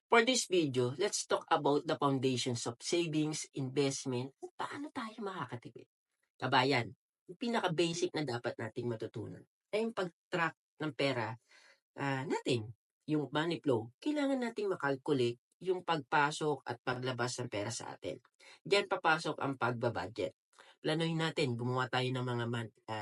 For this video, let's talk about the foundations of savings, investment, at paano tayo makakatipid. Kabayan, yung pinaka-basic na dapat nating matutunan ay yung pag-track ng pera natin, yung money flow. Kailangan nating makalculate yung pagpasok at paglabas ng pera sa atin. Diyan papasok ang pagbabudget. Planuhin natin, gumawa tayo ng mga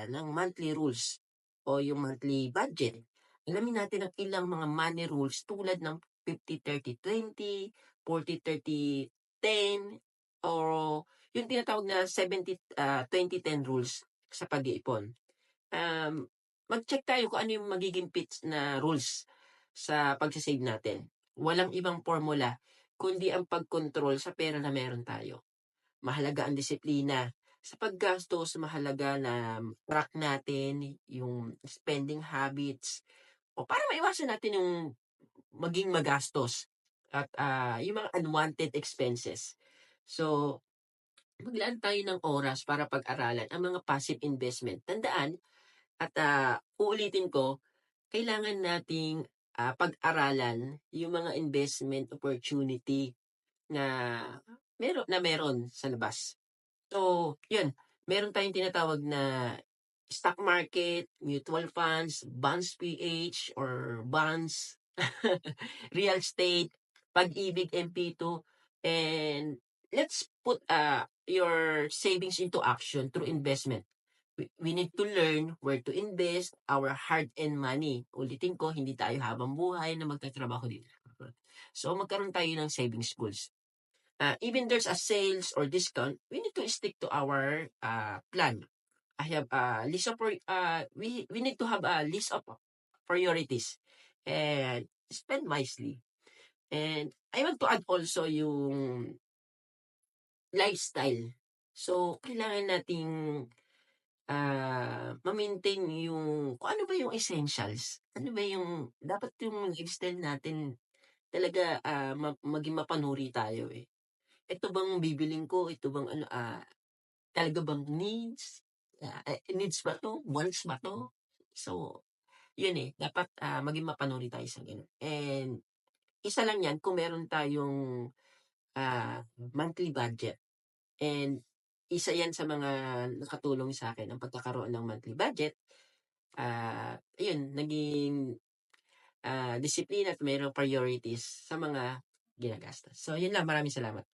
ng monthly rules o yung monthly budget. Alamin natin ang ilang mga money rules tulad ng 50-30-20, 40-30-10, or yung tinatawag na 70-20-10 rules sa pag-iipon. Mag-check tayo kung ano yung magiging fits na rules sa pagsasave natin. Walang ibang formula kundi ang pag-control sa pera na meron tayo. Mahalaga ang disiplina. Sa paggastos, mahalaga na track natin yung spending habits o para maiwasan natin yung maging magastos at yung mga unwanted expenses. So, maglaan tayo ng oras para pag-aralan ang mga passive investment. Tandaan, at uulitin ko, kailangan nating pag-aralan yung mga investment opportunity na meron sa labas. So, yun, meron tayong tinatawag na stock market, mutual funds, bonds PH or bonds, real estate, pag-ibig MP2, and let's put your savings into action through investment. We need to learn where to invest our hard-earned money. Ulitin ko, hindi tayo habang buhay na magtatrabaho dito. So, magkaroon tayo ng savings goals. Even there's a sales or discount, we need to stick to our plan. I have a list of we need to have a list of priorities and spend wisely. And I want to add also yung lifestyle. So, kailangan nating ma-maintain yung kung ano ba yung essentials. Ano ba yung dapat yung lifestyle natin talaga maging mapanuri tayo eh. Ito bang bibilin ko? Ito bang talaga bang needs? Needs ba to? Wants ba to? So, yun eh. Dapat maging mapanuri tayo sa ganun. And isa lang yan kung meron tayong monthly budget. And isa yan sa mga nakatulong sa akin ang pagkakaroon ng monthly budget. Ayun, naging disiplina at mayroong priorities sa mga ginagastos. So, yun lang. Maraming salamat.